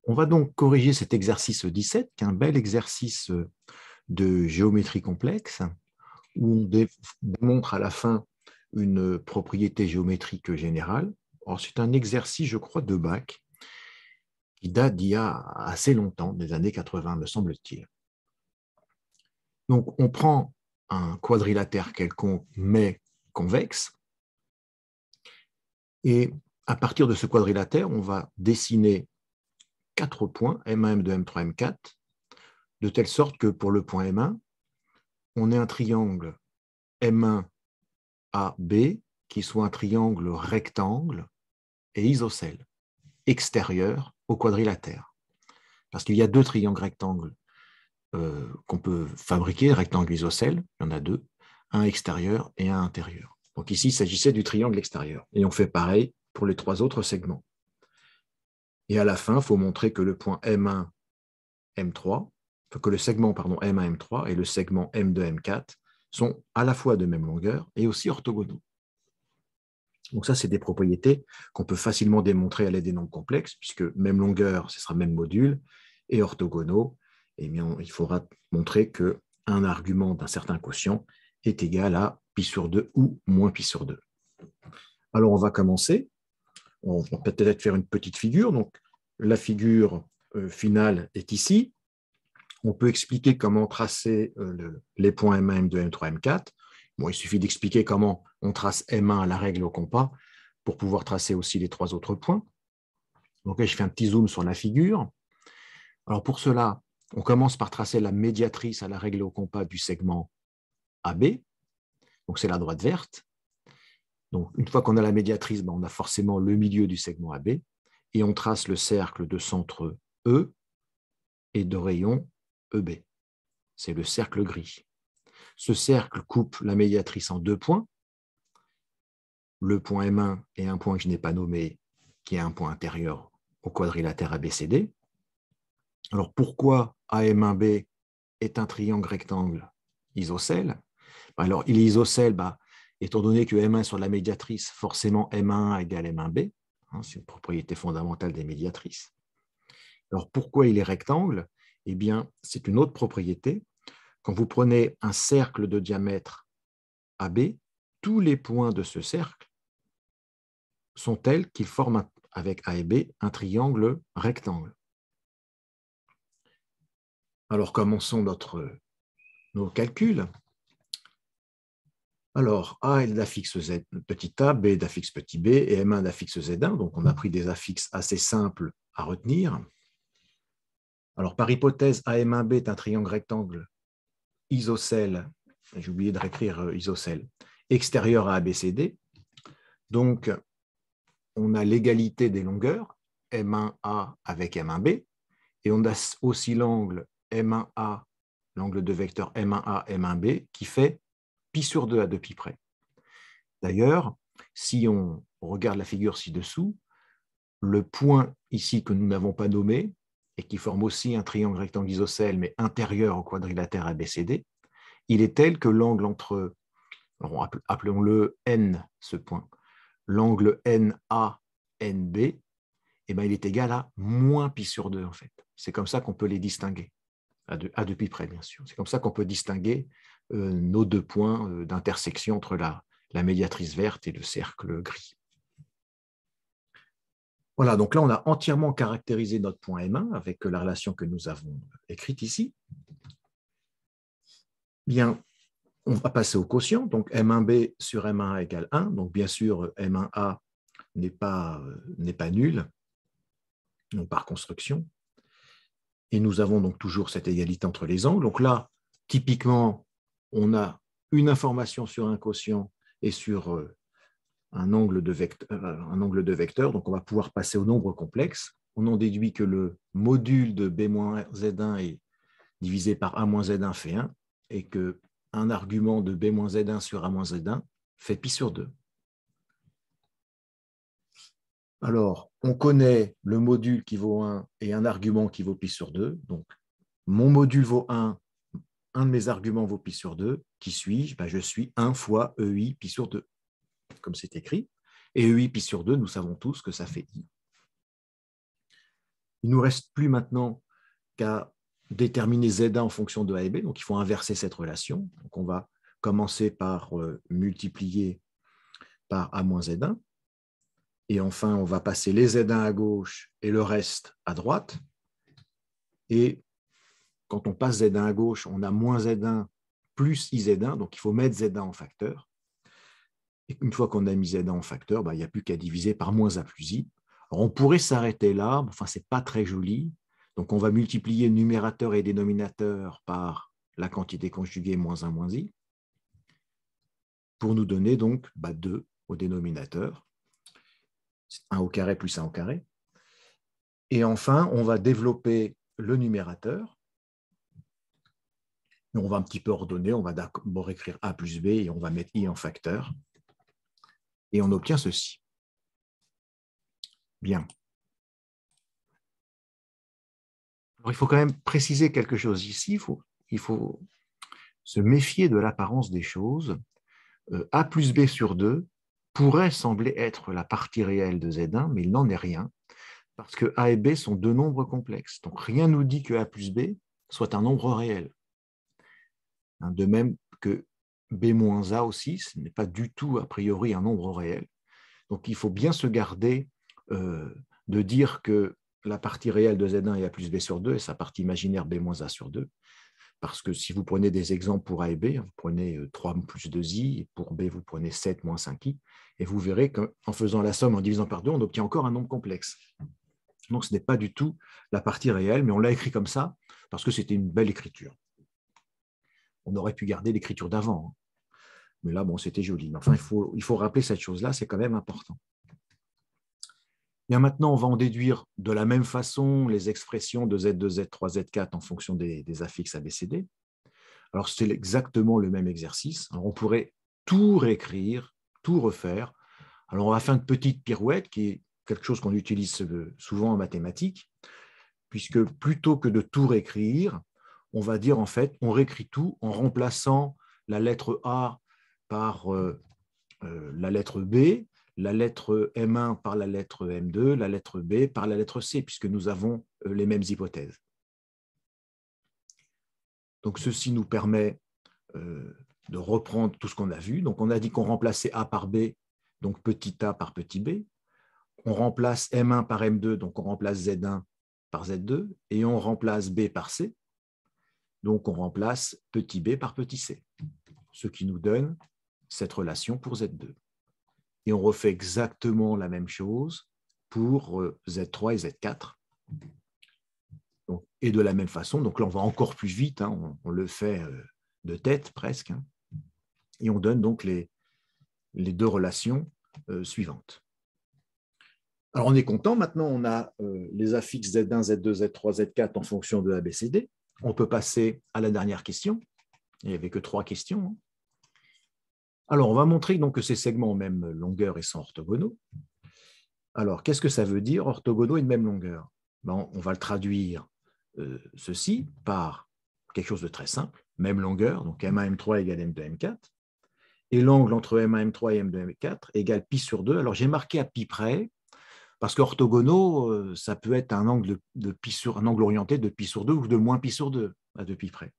On va donc corriger cet exercice 17, qui est un bel exercice de géométrie complexe, où on démontre à la fin une propriété géométrique générale. Or, c'est un exercice, je crois, de bac, qui date d'il y a assez longtemps, des années 80, me semble-t-il. Donc, on prend un quadrilatère quelconque, mais convexe, et à partir de ce quadrilatère, on va dessiner 4 points, M1, M2, M3, M4, de telle sorte que pour le point M1, on ait un triangle M1AB qui soit un triangle rectangle et isocèle, extérieur au quadrilatère. Parce qu'il y a deux triangles rectangles qu'on peut fabriquer, rectangles isocèles, il y en a deux, un extérieur et un intérieur. Donc ici, il s'agissait du triangle extérieur. Et on fait pareil pour les 3 autres segments. Et à la fin, il faut montrer que le point M1, M3, que le segment M1, M3 et le segment M2, M4 sont à la fois de même longueur et aussi orthogonaux. Donc ça, c'est des propriétés qu'on peut facilement démontrer à l'aide des nombres complexes, puisque même longueur, ce sera même module, et orthogonaux, eh bien, il faudra montrer qu'un argument d'un certain quotient est égal à pi sur 2 ou moins pi sur 2. Alors, on va commencer. On va peut-être faire une petite figure. Donc, la figure finale est ici. On peut expliquer comment tracer les points M1, M2, M3, M4. Bon, il suffit d'expliquer comment on trace M1 à la règle au compas pour pouvoir tracer aussi les 3 autres points. Donc là, je fais un petit zoom sur la figure. Alors pour cela, on commence par tracer la médiatrice à la règle au compas du segment AB. Donc c'est la droite verte. Donc une fois qu'on a la médiatrice, on a forcément le milieu du segment AB. Et on trace le cercle de centre E et de rayon EB. C'est le cercle gris. Ce cercle coupe la médiatrice en 2 points. Le point M1 et un point que je n'ai pas nommé, qui est un point intérieur au quadrilatère ABCD. Alors pourquoi AM1B est un triangle rectangle isocèle? Alors il est isocèle, étant donné que M1 est sur la médiatrice, forcément M1 égale M1B. C'est une propriété fondamentale des médiatrices. Alors pourquoi il est rectangle? Eh bien, c'est une autre propriété. Quand vous prenez un cercle de diamètre AB, tous les points de ce cercle sont tels qu'ils forment avec A et B un triangle rectangle. Alors commençons nos calculs. Alors A est d'affixe Z petit a, B est d'affixe petit b et M1 d'affixe Z1. Donc on a pris des affixes assez simples à retenir. Alors par hypothèse, AM1B est un triangle rectangle isocèle, j'ai oublié de réécrire isocèle, extérieur à ABCD. Donc on a l'égalité des longueurs, M1A avec M1B, et on a aussi l'angle M1A, l'angle de vecteur M1A, M1B, qui fait pi sur 2 à 2 pi près. D'ailleurs, si on regarde la figure ci-dessous, le point ici que nous n'avons pas nommé, et qui forme aussi un triangle rectangle isocèle, mais intérieur au quadrilatère ABCD, il est tel que l'angle entre, appelons-le N, ce point, l'angle NA-NB, il est égal à moins pi sur 2 en fait. C'est comme ça qu'on peut les distinguer, à 2 pi près bien sûr. C'est comme ça qu'on peut distinguer nos 2 points d'intersection entre la médiatrice verte et le cercle gris. Voilà, donc là on a entièrement caractérisé notre point M1 avec la relation que nous avons écrite ici. Bien, on va passer au quotient. Donc M1B sur M1A égale 1. Donc bien sûr, M1A n'est pas nul par construction. Et nous avons donc toujours cette égalité entre les angles. Donc là, typiquement, on a une information sur un quotient et sur un angle de vecteur. Donc on va pouvoir passer au nombre complexe. On en déduit que le module de B-Z1 est divisé par A-Z1 fait 1 et qu'un argument de B-Z1 sur A-Z1 fait pi sur 2. Alors, on connaît le module qui vaut 1 et un argument qui vaut pi sur 2. Donc, mon module vaut 1, un de mes arguments vaut pi sur 2. Qui suis-je? Je suis 1 fois EI pi sur 2, comme c'est écrit. Et EI pi sur 2, nous savons tous que ça fait I. Il ne nous reste plus maintenant qu'à déterminer Z1 en fonction de A et B. Donc, il faut inverser cette relation. Donc, on va commencer par multiplier par A moins Z1. Et enfin, on va passer les Z1 à gauche et le reste à droite. Et quand on passe Z1 à gauche, on a moins Z1 plus IZ1. Donc, il faut mettre Z1 en facteur. Et une fois qu'on a mis Z1 en facteur, il n'y a plus qu'à diviser par moins A plus I. Alors, on pourrait s'arrêter là. Enfin, ce n'est pas très joli. Donc, on va multiplier numérateur et dénominateur par la quantité conjuguée moins 1 moins I pour nous donner donc 2 au dénominateur. 1 au carré plus 1 au carré. Et enfin, on va développer le numérateur. On va un petit peu ordonner. On va d'abord écrire A plus B et on va mettre I en facteur. Et on obtient ceci. Bien. Alors, il faut quand même préciser quelque chose ici. Il faut se méfier de l'apparence des choses. A plus B sur 2 pourrait sembler être la partie réelle de Z1, mais il n'en est rien, parce que A et B sont deux nombres complexes. Donc, rien ne nous dit que A plus B soit un nombre réel. De même que B moins A aussi, ce n'est pas du tout, a priori, un nombre réel. Donc, il faut bien se garder de dire que la partie réelle de Z1 est A plus B sur 2 et sa partie imaginaire B moins A sur 2. Parce que si vous prenez des exemples pour A et B, vous prenez 3 plus 2i, et pour B, vous prenez 7 moins 5i, et vous verrez qu'en faisant la somme en divisant par 2, on obtient encore un nombre complexe. Donc, ce n'est pas du tout la partie réelle, mais on l'a écrit comme ça parce que c'était une belle écriture. On aurait pu garder l'écriture d'avant, mais là, bon, c'était joli. Mais enfin, il faut rappeler cette chose-là, c'est quand même important. Bien, maintenant, on va en déduire de la même façon les expressions de Z2, Z3, Z4 en fonction des affixes ABCD. Alors, c'est exactement le même exercice. Alors, on pourrait tout réécrire, tout refaire. Alors, on va faire une petite pirouette qui est quelque chose qu'on utilise souvent en mathématiques, puisque plutôt que de tout réécrire, on va dire en fait, on réécrit tout en remplaçant la lettre A par la lettre B, la lettre M1 par la lettre M2, la lettre B par la lettre C, puisque nous avons les mêmes hypothèses. Donc, ceci nous permet de reprendre tout ce qu'on a vu. Donc, on a dit qu'on remplaçait A par B, donc petit a par petit b. On remplace M1 par M2, donc on remplace Z1 par Z2, et on remplace B par C, donc on remplace petit b par petit c, ce qui nous donne cette relation pour Z2. Et on refait exactement la même chose pour Z3 et Z4. Donc, et de la même façon, donc là on va encore plus vite, hein, on le fait de tête presque, hein, et on donne donc les deux relations suivantes. Alors on est content, maintenant on a les affixes Z1, Z2, Z3, Z4 en fonction de ABCD. On peut passer à la dernière question. Il n'y avait que 3 questions. Hein. Alors on va montrer donc que ces segments ont même longueur et sont orthogonaux. Alors qu'est-ce que ça veut dire orthogonaux et de même longueur? On va le traduire ceci par quelque chose de très simple, même longueur, donc M1, M3 égale M2, M4. Et l'angle entre M1, M3 et M2, M4 égale pi sur 2. Alors j'ai marqué à pi près, parce qu'orthogonaux, ça peut être un angle, un angle orienté de pi sur 2 ou de moins pi sur 2 à 2 pi près.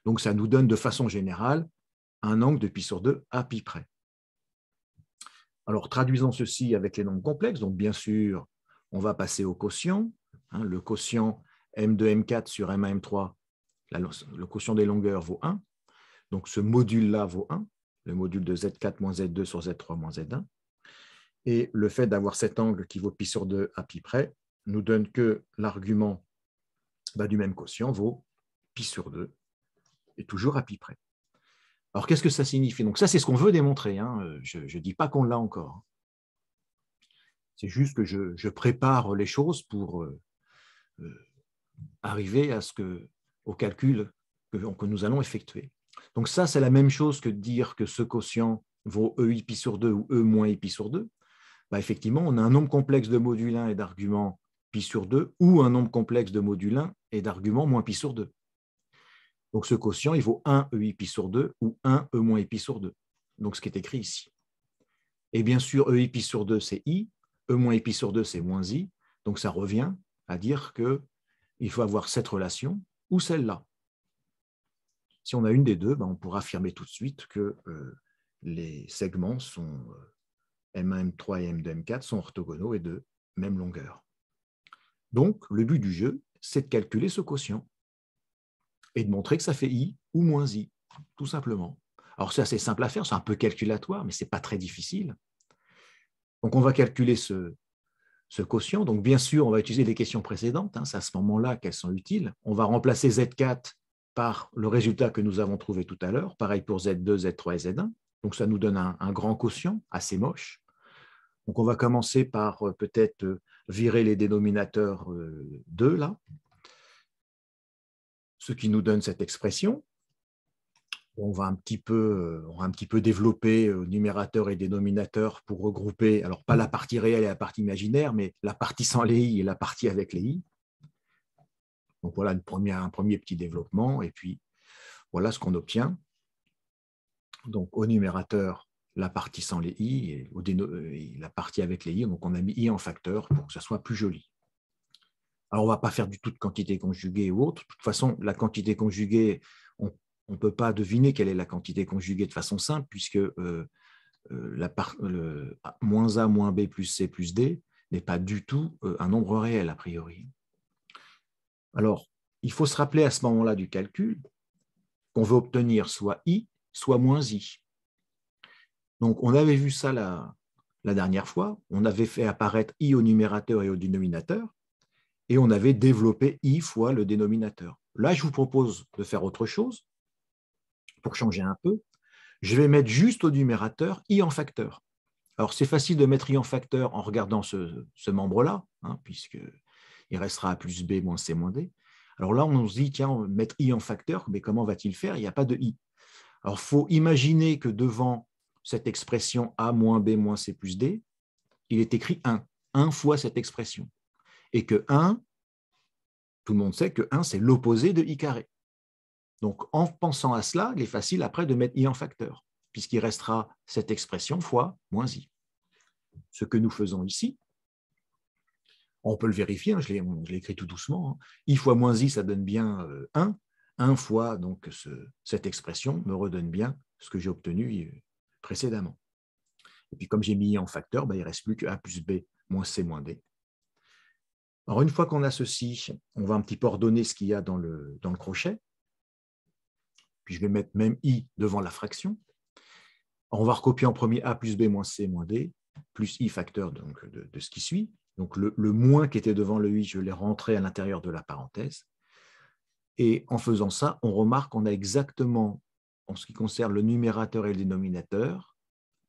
Donc, ça nous donne de façon générale un angle de pi sur 2 à pi près. Alors, traduisons ceci avec les nombres complexes. Donc, bien sûr, on va passer au quotient. Hein, le quotient M2, M4 sur M1, M3, le quotient des longueurs vaut 1. Donc, ce module-là vaut 1, le module de Z4 moins Z2 sur Z3 moins Z1. Et le fait d'avoir cet angle qui vaut pi sur 2 à pi près nous donne que l'argument du même quotient vaut pi sur 2 et toujours à pi près. Alors, qu'est-ce que ça signifie? Donc, ça, c'est ce qu'on veut démontrer. Hein. Je ne dis pas qu'on l'a encore. C'est juste que je prépare les choses pour arriver au calcul que nous allons effectuer. Donc, ça, c'est la même chose que de dire que ce quotient vaut EI pi sur 2 ou E moins I pi sur 2. Effectivement, on a un nombre complexe de module 1 et d'arguments pi sur 2 ou un nombre complexe de module 1 et d'arguments moins pi sur 2. Donc, ce quotient, il vaut 1 EI pi sur 2 ou 1 E moins I pi sur 2. Donc, ce qui est écrit ici. Et bien sûr, EI pi sur 2, c'est I. E moins I pi sur 2, c'est moins I. Donc, ça revient à dire qu'il faut avoir cette relation ou celle-là. Si on a une des deux, on pourra affirmer tout de suite que les segments sont M1, M3 et M2, M4 sont orthogonaux et de même longueur. Donc, le but du jeu, c'est de calculer ce quotient et de montrer que ça fait I ou moins I, tout simplement. Alors, c'est assez simple à faire, c'est un peu calculatoire, mais ce n'est pas très difficile. Donc, on va calculer ce quotient. Donc, bien sûr, on va utiliser les questions précédentes. C'est à ce moment-là qu'elles sont utiles. On va remplacer Z4 par le résultat que nous avons trouvé tout à l'heure. Pareil pour Z2, Z3 et Z1. Donc, ça nous donne un grand quotient, assez moche. Donc, on va commencer par peut-être virer les dénominateurs 2, là, ce qui nous donne cette expression. On va un petit peu développer numérateur et dénominateur pour regrouper, alors pas la partie réelle et la partie imaginaire, mais la partie sans les i et la partie avec les i. Donc voilà un premier petit développement, et puis voilà ce qu'on obtient. Donc au numérateur, la partie sans les i, et la partie avec les i, donc on a mis i en facteur pour que ça soit plus joli. Alors on ne va pas faire du tout de quantité conjuguée ou autre. De toute façon, la quantité conjuguée, on ne peut pas deviner quelle est la quantité conjuguée de façon simple, puisque moins A moins B plus C plus D n'est pas du tout un nombre réel a priori. Alors, il faut se rappeler à ce moment-là du calcul qu'on veut obtenir soit I, soit moins I. Donc, on avait vu ça la dernière fois. On avait fait apparaître I au numérateur et au dénominateur, et on avait développé I fois le dénominateur. Là, je vous propose de faire autre chose pour changer un peu. Je vais mettre juste au numérateur I en facteur. Alors, c'est facile de mettre I en facteur en regardant ce membre-là, puisqu'il restera A plus B moins C moins D. Alors là, on se dit, tiens, on va mettre I en facteur, mais comment va-t-il faire? Il n'y a pas de I. Alors, il faut imaginer que devant cette expression A moins B moins C plus D, il est écrit 1 fois cette expression. Et que 1, tout le monde sait que 1, c'est l'opposé de I carré. Donc, en pensant à cela, il est facile après de mettre I en facteur, puisqu'il restera cette expression fois moins I. Ce que nous faisons ici, on peut le vérifier, je l'ai écrit tout doucement, I fois moins I, ça donne bien 1. 1 fois donc, cette expression me redonne bien ce que j'ai obtenu précédemment. Et puis, comme j'ai mis I en facteur, il ne reste plus que A plus B moins C moins D. Alors, une fois qu'on a ceci, on va un petit peu ordonner ce qu'il y a dans le crochet. Puis, je vais mettre même I devant la fraction. Alors, on va recopier en premier A plus B moins C moins D, plus I facteur donc, de ce qui suit. Donc, le moins qui était devant le i, je l'ai rentré à l'intérieur de la parenthèse. Et en faisant ça, on remarque qu'on a exactement, en ce qui concerne le numérateur et le dénominateur,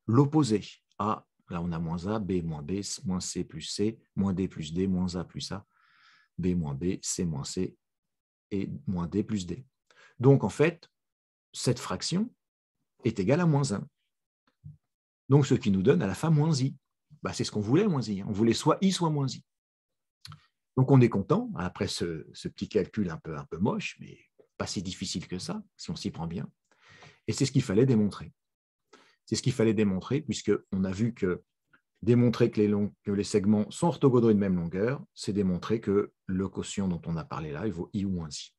l'opposé. A, là on a moins A, B moins B, moins C plus C, moins D plus D, moins A plus A, B moins B, C moins C, et moins D plus D. Donc en fait, cette fraction est égale à moins 1. Donc ce qui nous donne à la fin moins I. C'est ce qu'on voulait, moins I. On voulait soit I, soit moins I. Donc on est content, après ce petit calcul un peu moche, mais pas si difficile que ça, si on s'y prend bien. Et c'est ce qu'il fallait démontrer. C'est ce qu'il fallait démontrer, puisqu'on a vu que démontrer que les segments sont orthogonaux et de même longueur, c'est démontrer que le quotient dont on a parlé là, il vaut I ou moins I.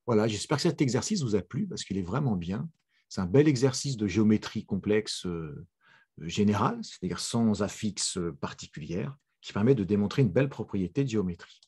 Voilà, j'espère que cet exercice vous a plu, parce qu'il est vraiment bien. C'est un bel exercice de géométrie complexe générale, c'est-à-dire sans affixe particulière, qui permet de démontrer une belle propriété de géométrie.